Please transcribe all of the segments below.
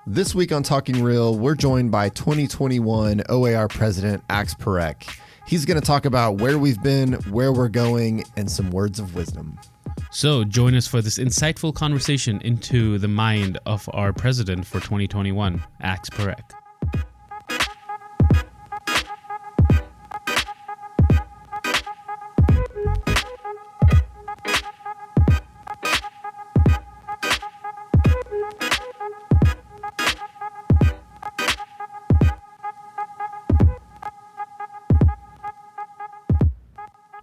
This week on Talking Real, we're joined by 2021 OAR President Axay Parekh. He's going to talk about where we've been, where we're going, and some words of wisdom. So join us for this insightful conversation into the mind of our president for 2021, Axay Parekh.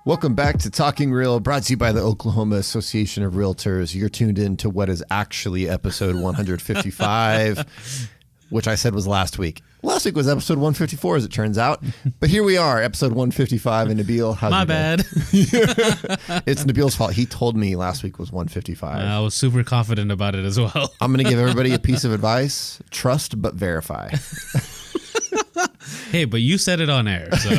Welcome back to Talking Real, brought to you by the Oklahoma Association of Realtors. You're tuned in to what is actually episode 155, which I said was last week. Last week was episode 154, as it turns out. But here we are, episode 155. And Nabil, how's My bad. It's Nabil's fault. He told me last week was 155. I was super confident about it as well. I'm going to give everybody a piece of advice. Trust but verify. Hey, but you said it on air, so.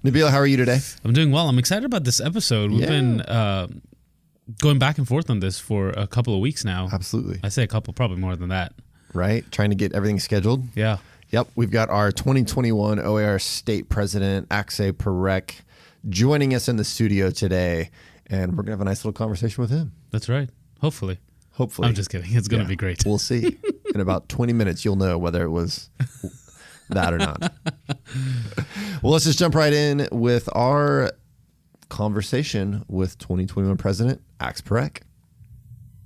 Nabil, how are you today? I'm doing well. I'm excited about this episode. We've been going back and forth on this for a couple of weeks now. Absolutely. I say a couple, probably more than that. Right? Trying to get everything scheduled. Yeah. Yep. We've got our 2021 OAR State President Axay Parekh joining us in the studio today, and we're going to have a nice little conversation with him. That's right. Hopefully. I'm just kidding. It's going to be great. We'll see. In about 20 minutes, you'll know whether it was that or not. Well, let's just jump right in with our conversation with 2021 President Axay Parekh.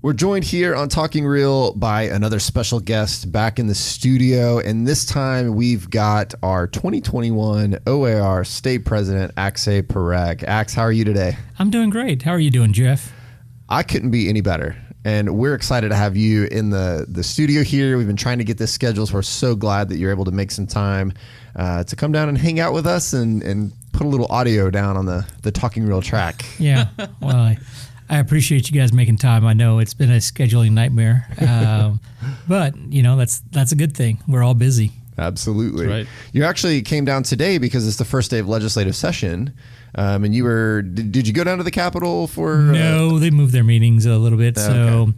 We're joined here on Talking Real by another special guest back in the studio, and this time we've got our 2021 OAR State President Axay Parekh. Ax, how are you today? I'm doing great. How are you doing, Jeff? I couldn't be any better. And we're excited to have you in the studio here. We've been trying to get this scheduled, so we're so glad that you're able to make some time to come down and hang out with us and put a little audio down on the Talking Real track. Yeah, well, I appreciate you guys making time. I know it's been a scheduling nightmare, but you know that's a good thing. We're all busy. Absolutely. Right. You actually came down today because it's the first day of legislative session. And you were, did you go down to the Capitol for? No, they moved their meetings a little bit. So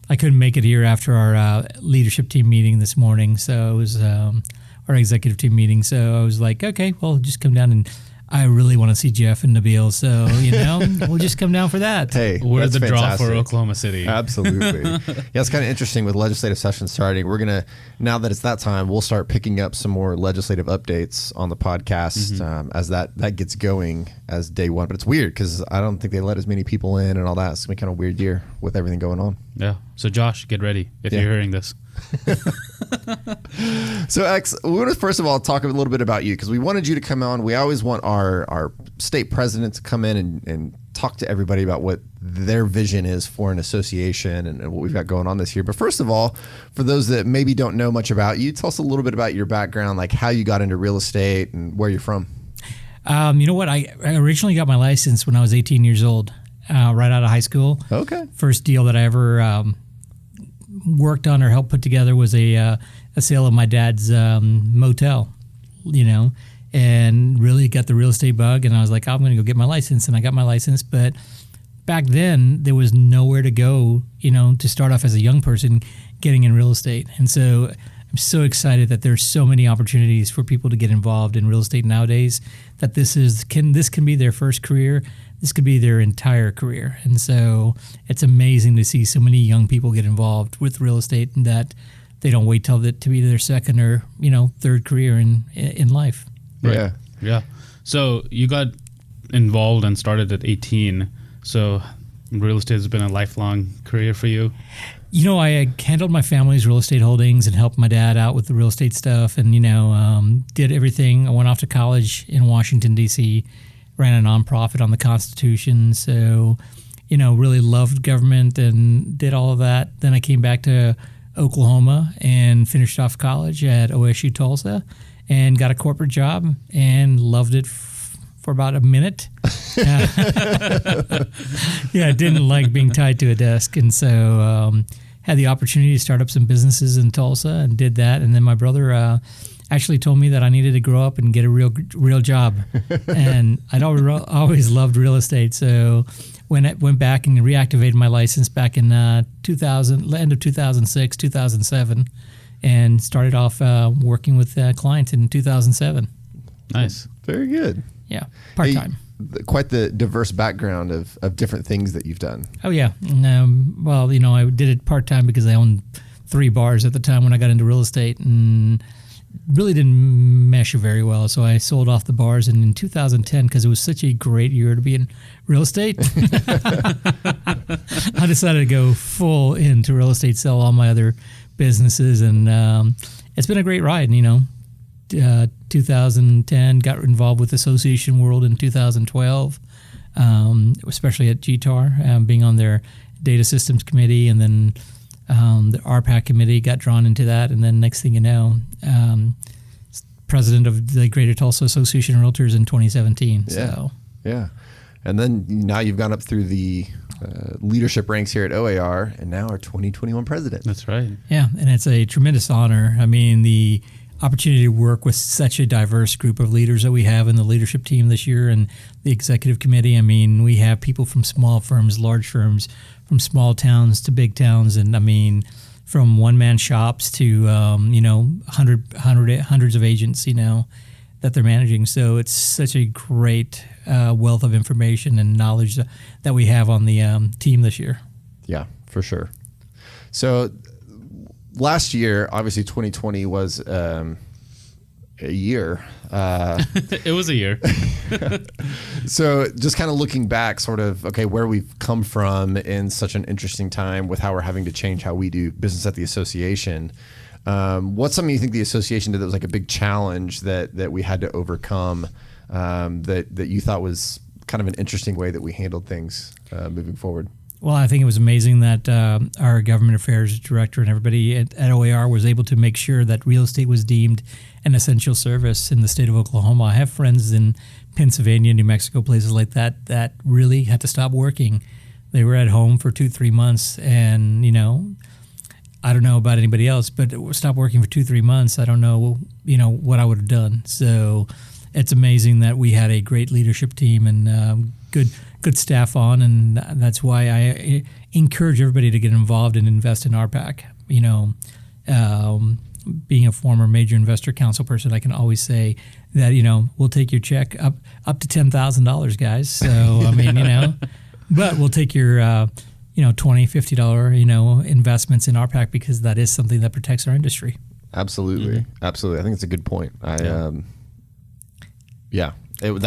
I couldn't make it here after our leadership team meeting this morning. So it was our executive team meeting. So I was like, okay, well, just come down, and I really want to see Jeff and Nabil. So, you know, we'll just come down for that. Hey, We're that's the fantastic. draw for Oklahoma City. Absolutely. Yeah, it's kind of interesting with legislative session starting. We're going to, now that it's that time, we'll start picking up some more legislative updates on the podcast as that gets going as day one. But it's weird because I don't think they let as many people in and all that. It's going to be kind of a weird year with everything going on. Yeah. So Josh, get ready if you're hearing this. So, X, we want to first of all talk a little bit about you because we wanted you to come on. We always want our state president to come in and talk to everybody about what their vision is for an association and what we've got going on this year. But first of all, for those that maybe don't know much about you, tell us a little bit about your background, like how you got into real estate and where you're from. You know what? I originally got my license when I was 18 years old, right out of high school. Okay. First deal that I ever worked on or helped put together was a sale of my dad's motel, you know, and really got the real estate bug. And I was like, I'm going to go get my license. And I got my license. But back then, there was nowhere to go, you know, to start off as a young person getting in real estate. And so I'm so excited that there's so many opportunities for people to get involved in real estate nowadays, that this can be their first career. This could be their entire career. And so it's amazing to see so many young people get involved with real estate and that they don't wait till to be their second or, you know, third career in life. Right. Yeah. Yeah. So you got involved and started at 18. So real estate has been a lifelong career for you? You know, I handled my family's real estate holdings and helped my dad out with the real estate stuff and, you know, did everything. I went off to college in Washington, D.C., ran a nonprofit on the Constitution. So, you know, really loved government and did all of that. Then I came back to Oklahoma and finished off college at OSU Tulsa and got a corporate job and loved it for about a minute. Yeah, I didn't like being tied to a desk. And so had the opportunity to start up some businesses in Tulsa and did that. And then my brother actually told me that I needed to grow up and get a real job. And I'd always loved real estate. So went back and reactivated my license back in 2000, end of 2006, 2007, and started off working with clients in 2007. Nice. Very good. Yeah, part-time. Quite the diverse background of different things that you've done. Oh, yeah. Well, I did it part-time because I owned 3 bars at the time when I got into real estate, and really didn't mesh very well. So I sold off the bars, and in 2010, because it was such a great year to be in real estate, I decided to go full into real estate, sell all my other businesses, and it's been a great ride. 2010, got involved with Association World in 2012, especially at GTAR, being on their data systems committee, and then the RPAC committee, got drawn into that, and then next thing you know, president of the Greater Tulsa Association of Realtors in 2017. Yeah. And then now you've gone up through the leadership ranks here at OAR, and now our 2021 president. That's right. Yeah, and it's a tremendous honor. I mean, the opportunity to work with such a diverse group of leaders that we have in the leadership team this year and the executive committee. I mean, we have people from small firms, large firms, from small towns to big towns, and I mean, from one-man shops to hundreds of agents, that they're managing. So it's such a great wealth of information and knowledge that we have on the team this year. Yeah, for sure. So last year, obviously 2020 was a year. It was a year. So just kind of looking back, sort of, okay, where we've come from in such an interesting time with how we're having to change how we do business at the association. What's something you think the association did that was like a big challenge that we had to overcome, that you thought was kind of an interesting way that we handled things moving forward? Well, I think it was amazing that our government affairs director and everybody at OAR was able to make sure that real estate was deemed an essential service in the state of Oklahoma. I have friends in Pennsylvania, New Mexico, places like that really had to stop working. They were at home for 2-3 months, and I don't know about anybody else, but stop working for 2-3 months. I don't know, what I would have done. So it's amazing that we had a great leadership team and good staff on, and that's why I encourage everybody to get involved and invest in RPAC. Being a former major investor council person, I can always say that we'll take your check up to $10,000, guys. So I mean, but we'll take your $20-$50 investments in RPAC, because that is something that protects our industry. Absolutely. Absolutely. I think it's a good point. That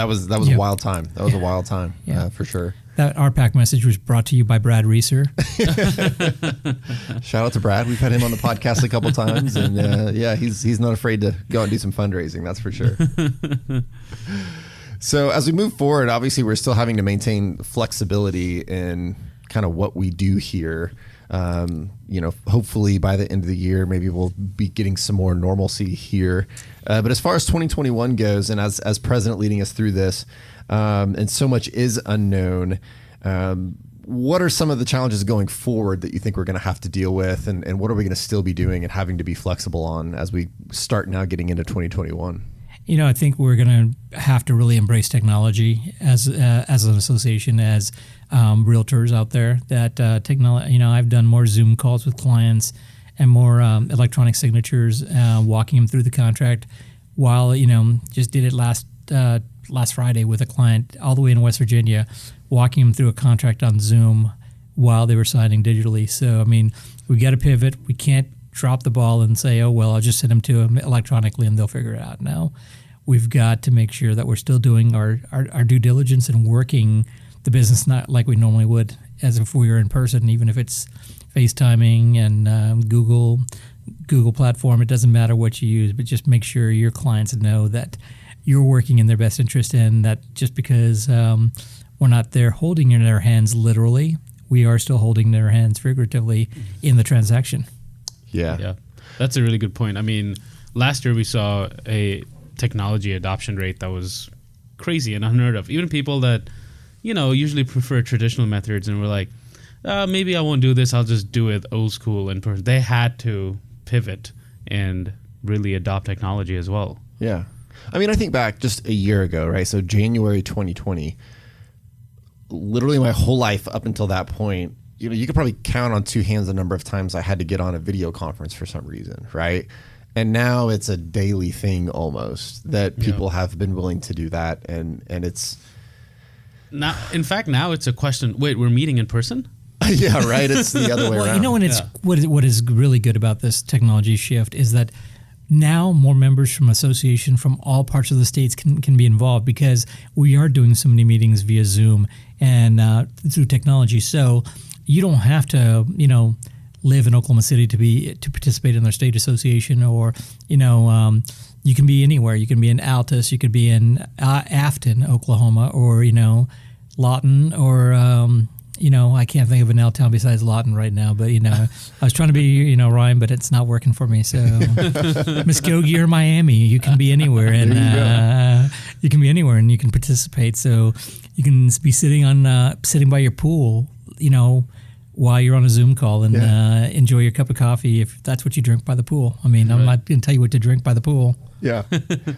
was a wild time. That was a wild time, for sure. That RPAC message was brought to you by Brad Reeser. Shout out to Brad. We've had him on the podcast a couple times, and he's not afraid to go out and do some fundraising. That's for sure. So as we move forward, obviously we're still having to maintain flexibility in kind of what we do here. Hopefully by the end of the year, maybe we'll be getting some more normalcy here. But as far as 2021 goes, and as president leading us through this, and so much is unknown, what are some of the challenges going forward that you think we're going to have to deal with, and what are we going to still be doing and having to be flexible on as we start now getting into 2021? I think we're going to have to really embrace technology as an association, as realtors out there. That technology, I've done more Zoom calls with clients and more electronic signatures, walking them through the contract. While just did it last Friday with a client all the way in West Virginia, walking them through a contract on Zoom while they were signing digitally. So I mean, we got to pivot. We can't drop the ball and say, oh, well, I'll just send them to them electronically and they'll figure it out. No, we've got to make sure that we're still doing our due diligence and working the business not like we normally would as if we were in person, even if it's FaceTiming and Google platform. It doesn't matter what you use, but just make sure your clients know that you're working in their best interest, and that just because we're not there holding in their hands literally, we are still holding their hands figuratively in the transaction. Yeah, that's a really good point. I mean, last year we saw a technology adoption rate that was crazy and unheard of. Even people that, usually prefer traditional methods and were like, maybe I won't do this, I'll just do it old school in person. They had to pivot and really adopt technology as well. Yeah. I mean, I think back just a year ago, right? So January 2020, literally my whole life up until that point, you could probably count on two hands the number of times I had to get on a video conference for some reason, right? And now it's a daily thing almost that people have been willing to do that, and it's now. In fact, now it's a question. Wait, we're meeting in person? Yeah, right. It's the other way around. And it's what is really good about this technology shift is that now more members from association from all parts of the states can be involved, because we are doing so many meetings via Zoom and through technology. So you don't have to, live in Oklahoma City to participate in their state association, or you can be anywhere. You can be in Altus, you could be in Afton, Oklahoma, or Lawton, or I can't think of an L town besides Lawton right now. But I was trying to be Ryan, but it's not working for me. So Muskogee or Miami, you can be anywhere, and you can be anywhere, and you can participate. So you can be sitting by your pool, while you're on a Zoom call, and enjoy your cup of coffee if that's what you drink by the pool. I mean, I'm not going to tell you what to drink by the pool. Yeah.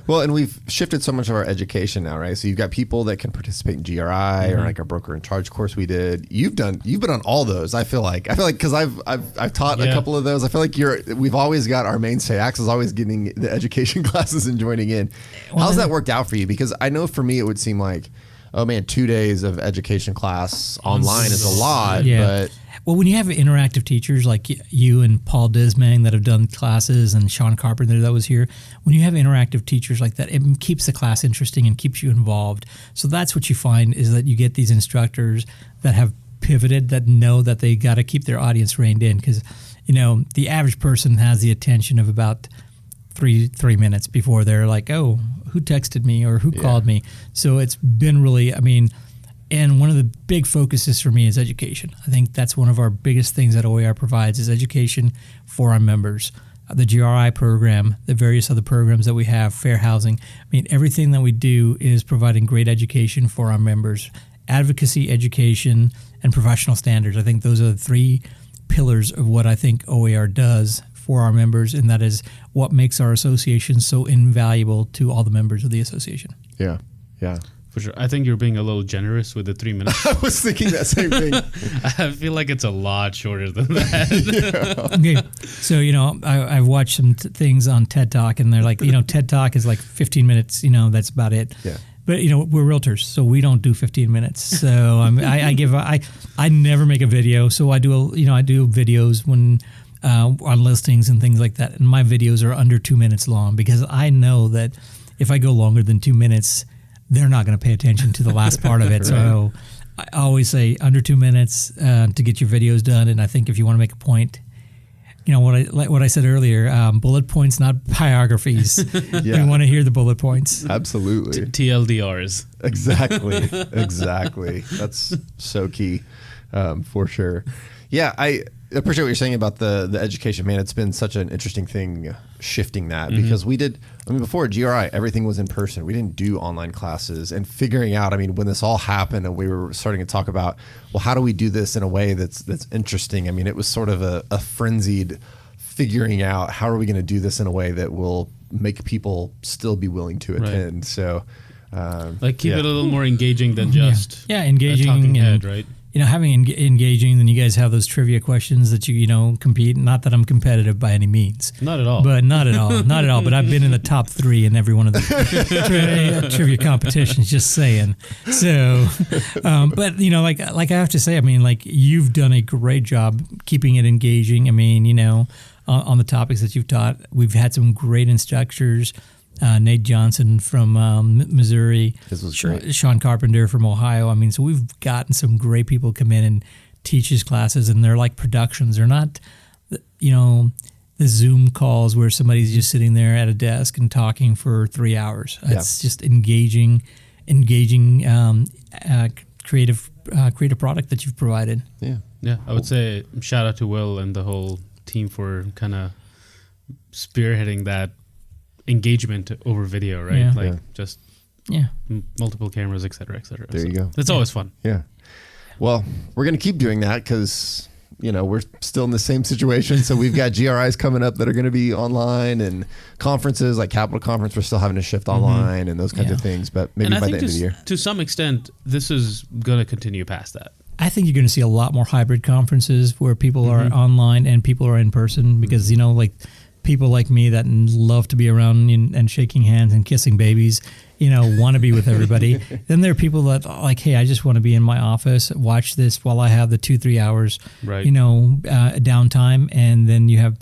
Well, and we've shifted so much of our education now, right? So you've got people that can participate in GRI or like our broker in charge course we did. You've been on all those. I feel like because I've taught a couple of those. I feel like we've always got our mainstay. Axe is always getting the education classes and joining in. How's that worked out for you? Because I know for me it would seem like, oh man, 2 days of education class online is a lot. But well, when you have interactive teachers like you and Paul Dismang that have done classes, and Sean Carpenter that was here, when you have interactive teachers like that, it keeps the class interesting and keeps you involved. So that's what you find, is that you get these instructors that have pivoted, that know that they got to keep their audience reined in, because the average person has the attention of about three minutes before they're like, oh, who texted me or who called me. So it's been really, and one of the big focuses for me is education. I think that's one of our biggest things that OAR provides, is education for our members. The GRI program, the various other programs that we have, fair housing. Everything that we do is providing great education for our members. Advocacy, education, and professional standards. I think those are the three pillars of what I think OAR does for our members, and that is what makes our association so invaluable to all the members of the association. Yeah. For sure. I think you're being a little generous with the 3 minutes. I was thinking that same thing. I feel like it's a lot shorter than that. Okay. So, I've watched some things on TED Talk, and they're like, TED Talk is like 15 minutes, that's about it. Yeah. But, we're realtors, so we don't do 15 minutes. So I never make a video. So I do videos when on listings and things like that. And my videos are under 2 minutes long, because I know that if I go longer than 2 minutes, they're not going to pay attention to the last part of it. Right. So I always say under 2 minutes to get your videos done. And I think if you want to make a point, what I said earlier, bullet points, not biographies. You want to hear the bullet points. Absolutely. TLDRs. Exactly. That's so key, for sure. Yeah, I appreciate what you're saying about the education, man. It's been such an interesting thing shifting that, because we did, before GRI, everything was in person. We didn't do online classes, and figuring out, when this all happened and we were starting to talk about, well, how do we do this in a way that's interesting? It was sort of a frenzied figuring out, how are we going to do this in a way that will make people still be willing to attend? Right. So, keep it a little more engaging than just engaging, a talking head, and, right? Having engaging, then you guys have those trivia questions that you compete. Not that I'm competitive by any means. Not at all. But not at all. But I've been in the top 3 in every one of the trivia competitions. Just saying. So, but like I have to say, you've done a great job keeping it engaging. On the topics that you've taught, we've had some great instructors. Nate Johnson from Missouri, Sean Carpenter from Ohio. So we've gotten some great people come in and teach his classes, and they're like productions. They're not, the Zoom calls where somebody's just sitting there at a desk and talking for 3 hours. It's just engaging, creative product that you've provided. Yeah. I would say shout out to Will and the whole team for kind of spearheading that engagement over video, right? Just multiple cameras, et cetera, et cetera. There you go. It's always fun. Yeah. Well, we're going to keep doing that, because we're still in the same situation. So we've got GRIs coming up that are going to be online, and conferences like Capital Conference, we're still having to shift online and those kinds of things. But maybe by the end of the year. To some extent, this is going to continue past that. I think you're going to see a lot more hybrid conferences where people are online and people are in person because, like people like me that love to be around and shaking hands and kissing babies, want to be with everybody. Then there are people that like, hey, I just want to be in my office, watch this while I have the 2-3 hours, downtime. And then you have,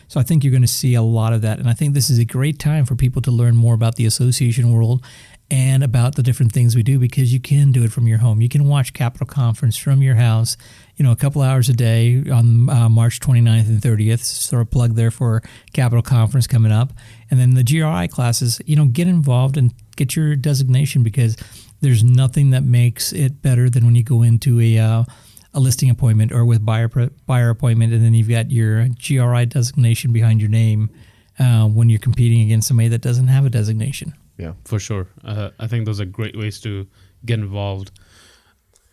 so I think you're going to see a lot of that. And I think this is a great time for people to learn more about the association world and about the different things we do, because you can do it from your home. You can watch Capital Conference from your house, a couple hours a day on March 29th and 30th, sort of plug there for Capital Conference coming up. And then the GRI classes, get involved and get your designation, because there's nothing that makes it better than when you go into a listing appointment or with buyer appointment, and then you've got your GRI designation behind your name when you're competing against somebody that doesn't have a designation. Yeah, for sure. I think those are great ways to get involved.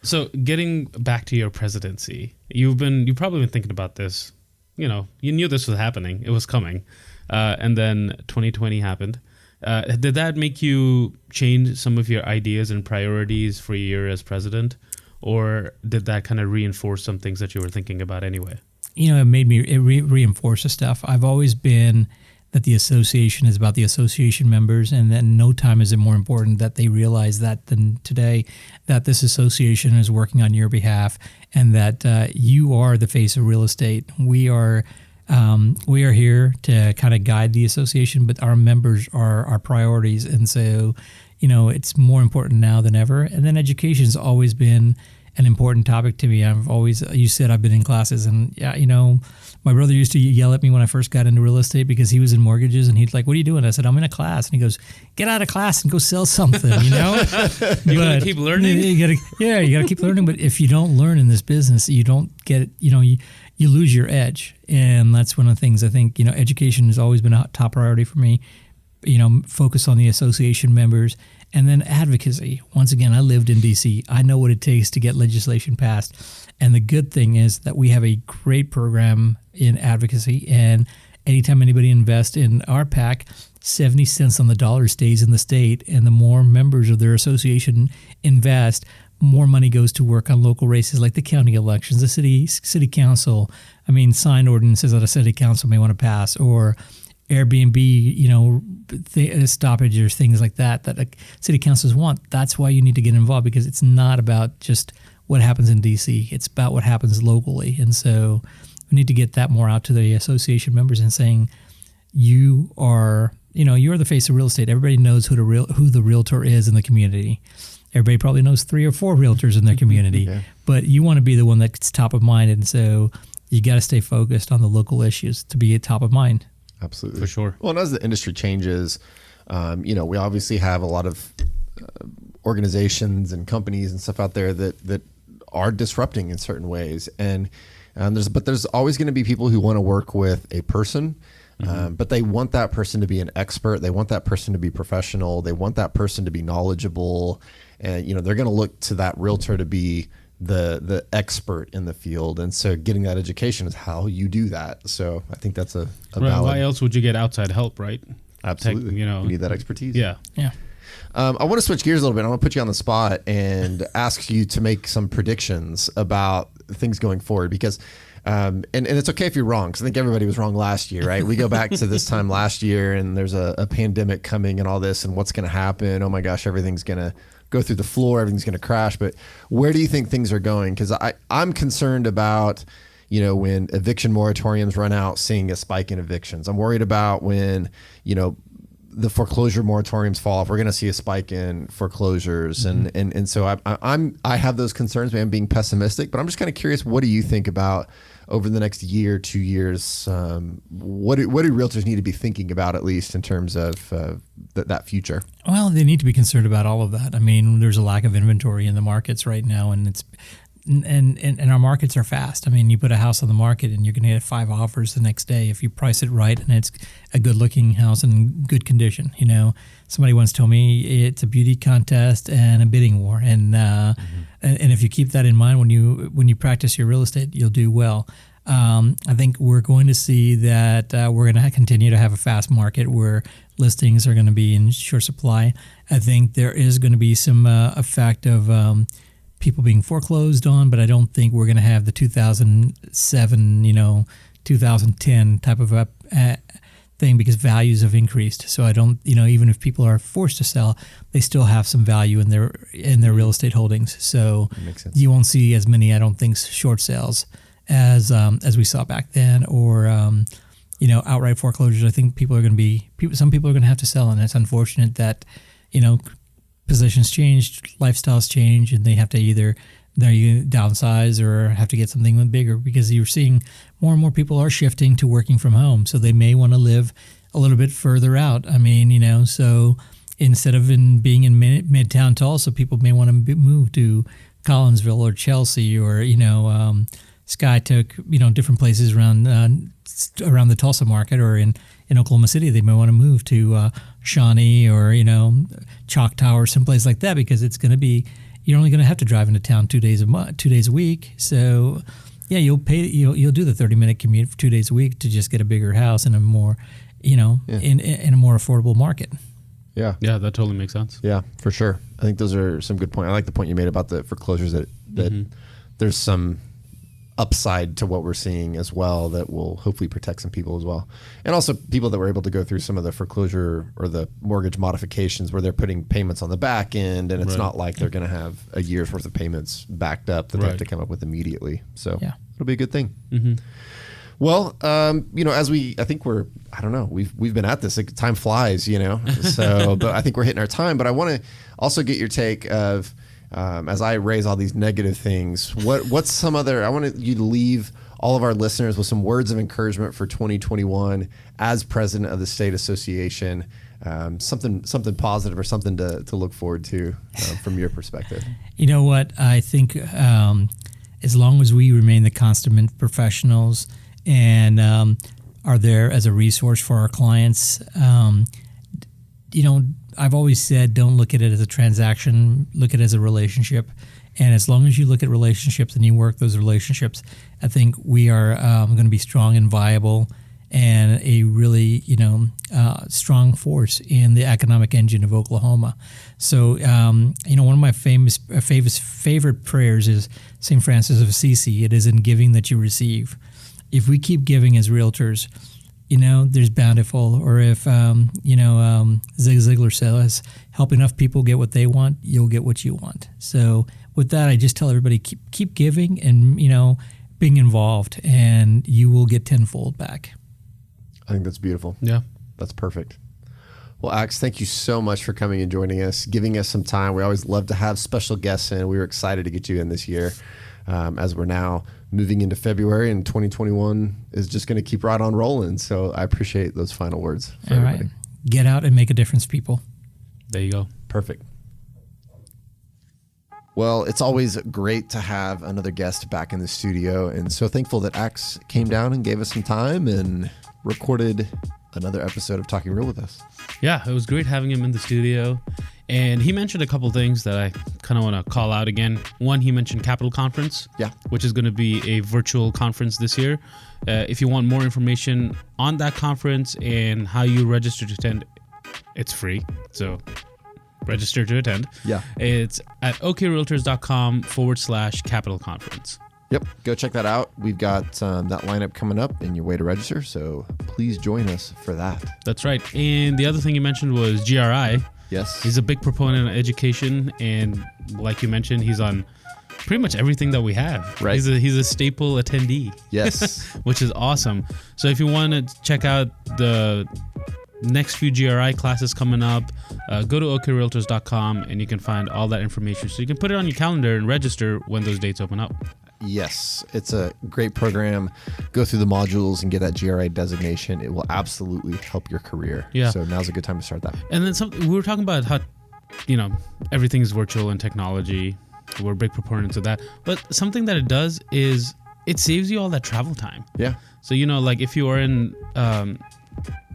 So getting back to your presidency, you've probably been thinking about this. You knew this was happening. It was coming. And then 2020 happened. Did that make you change some of your ideas and priorities for a year as president? Or did that kind of reinforce some things that you were thinking about anyway? It made me reinforce the stuff. I've always been that the association is about the association members, and that no time is it more important that they realize that than today, that this association is working on your behalf, and that you are the face of real estate. We are here to kind of guide the association, but our members are our priorities, and so it's more important now than ever. And then education has always been an important topic to me. You said I've been in classes, and my brother used to yell at me when I first got into real estate because he was in mortgages, and he'd like, "What are you doing?" I said, "I'm in a class." And he goes, "Get out of class and go sell something." You gotta keep learning. You gotta keep learning. But if you don't learn in this business, you don't get it. You lose your edge, and that's one of the things I think. Education has always been a top priority for me. Focus on the association members. And then advocacy. Once again, I lived in D.C. I know what it takes to get legislation passed. And the good thing is that we have a great program in advocacy. And anytime anybody invests in our PAC, 70 cents on the dollar stays in the state. And the more members of their association invest, more money goes to work on local races like the county elections, the city council. Sign ordinances that a city council may want to pass, or Airbnb, stoppage or things like that city councils want. That's why you need to get involved, because it's not about just what happens in DC. It's about what happens locally. And so we need to get that more out to the association members and saying, you are the face of real estate. Everybody knows who the realtor is in the community. Everybody probably knows 3 or 4 realtors in their community, but you want to be the one that's top of mind. And so you got to stay focused on the local issues to be top of mind. Absolutely. For sure. Well, and as the industry changes, we obviously have a lot of organizations and companies and stuff out there that are disrupting in certain ways. And there's always going to be people who want to work with a person, but they want that person to be an expert. They want that person to be professional. They want that person to be knowledgeable. And, they're going to look to that realtor to be the expert in the field, and so getting that education is how you do that. So I think that's a valid. Why else would you get outside help, right? Absolutely. You need that expertise. Yeah. I want to switch gears a little bit. I want to put you on the spot and ask you to make some predictions about things going forward, because and it's okay if you're wrong, because I think everybody was wrong last year, right? We go back to this time last year, and there's a pandemic coming and all this, and what's going to happen? Oh my gosh, everything's going to go through the floor, everything's going to crash. But where do you think things are going? Because I'm concerned about, when eviction moratoriums run out, seeing a spike in evictions. I'm worried about when, the foreclosure moratoriums fall off, we're going to see a spike in foreclosures. And so I have those concerns. Maybe I'm being pessimistic, but I'm just kind of curious, what do you think about over the next year, 2 years? What do realtors need to be thinking about, at least in terms of that future? Well, they need to be concerned about all of that. There's a lack of inventory in the markets right now, and and our markets are fast. I mean, you put a house on the market and you're going to get 5 offers the next day if you price it right and it's a good looking house in good condition. You know, somebody once told me it's a beauty contest and a bidding war, and if you keep that in mind when you practice your real estate, you'll do well. I think we're going to see that we're going to continue to have a fast market where listings are going to be in short supply. I think there is going to be some effect of people being foreclosed on, but I don't think we're going to have the 2007, 2010 type of thing, because values have increased. So I don't, even if people are forced to sell, they still have some value in their real estate holdings. So you won't see as many, I don't think, short sales as we saw back then, or outright foreclosures. I think some people are going to have to sell, and it's unfortunate that positions change, lifestyles change, and they have to either downsize or have to get something bigger, because you're seeing more and more people are shifting to working from home, so they may want to live a little bit further out. I mean, so instead of being in Midtown Tulsa, people may want to move to Collinsville or Chelsea, or Sky took different places around the Tulsa market, or in Oklahoma City they may want to move to Shawnee or Choctaw or someplace like that, because it's going to be, you're only going to have to drive into town 2 days a week. So yeah, you'll do the 30-minute commute for 2 days a week to just get a bigger house in a more in a more affordable market. Yeah, that totally makes sense. Yeah, for sure. I think those are some good points. I like the point you made about the foreclosures, that there's some upside to what we're seeing as well that will hopefully protect some people as well. And also people that were able to go through some of the foreclosure or the mortgage modifications where they're putting payments on the back end, and it's not like they're going to have a year's worth of payments backed up that they have to come up with immediately. So it'll be a good thing. Well, we've been at this, time flies, so, but I think we're hitting our time. But I want to also get your take of, as I raise all these negative things, what's some other, I want you to leave all of our listeners with some words of encouragement for 2021 as president of the state association, something positive or something to look forward to from your perspective. You know what? I think as long as we remain the consummate professionals and are there as a resource for our clients, I've always said, don't look at it as a transaction, look at it as a relationship. And as long as you look at relationships and you work those relationships, I think we are going to be strong and viable and a really, strong force in the economic engine of Oklahoma. So, one of my favorite prayers is St. Francis of Assisi. It is in giving that you receive. If we keep giving as realtors, there's bountiful. Or if, Zig Ziglar says, help enough people get what they want, you'll get what you want. So with that, I just tell everybody, keep giving and, being involved, and you will get tenfold back. I think that's beautiful. Yeah. That's perfect. Well, Ax, thank you so much for coming and joining us, giving us some time. We always love to have special guests in. We were excited to get you in this year. As we're now moving into February, and 2021 is just going to keep right on rolling. So I appreciate those final words for everybody. Right. Get out and make a difference, people. There you go. Perfect. Well, it's always great to have another guest back in the studio, and so thankful that Ax came down and gave us some time and recorded another episode of Talking Real with us. Yeah, it was great having him in the studio. And he mentioned a couple things that I kind of want to call out again. One, he mentioned Capital Conference, which is going to be a virtual conference this year. If you want more information on that conference and how you register to attend, it's free. So register to attend. Yeah. It's at OKRealtors.com/Capital Conference. Yep. Go check that out. We've got that lineup coming up in your way to register. So please join us for that. That's right. And the other thing you mentioned was GRI. Yes. He's a big proponent of education, and like you mentioned, he's on pretty much everything that we have. Right. He's a staple attendee. Yes. Which is awesome. So if you want to check out the next few GRI classes coming up, go to OKRealtors.com and you can find all that information. So you can put it on your calendar and register when those dates open up. Yes, it's a great program. Go through the modules and get that GRI designation. It will absolutely help your career. Yeah. So now's a good time to start that. And then we were talking about how, everything is virtual and technology. We're big proponents of that. But something that it does is it saves you all that travel time. Yeah. So, like if you are in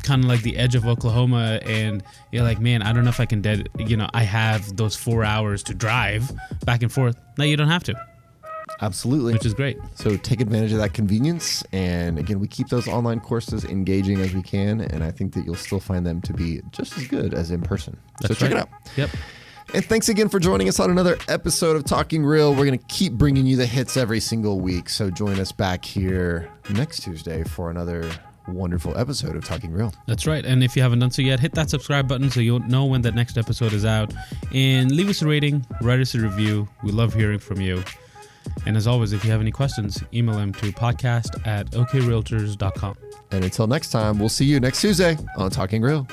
kind of like the edge of Oklahoma and you're like, man, I don't know if I can, I have those 4 hours to drive back and forth. No, you don't have to. Absolutely. Which is great. So take advantage of that convenience. And again, we keep those online courses engaging as we can. And I think that you'll still find them to be just as good as in person. That's so check right. it out. Yep. And thanks again for joining us on another episode of Talking Real. We're going to keep bringing you the hits every single week. So join us back here next Tuesday for another wonderful episode of Talking Real. That's right. And if you haven't done so yet, hit that subscribe button so you'll know when the next episode is out. And leave us a rating, write us a review. We love hearing from you. And as always, if you have any questions, email them to podcast@OKRealtors.com. And until next time, we'll see you next Tuesday on Talking Real.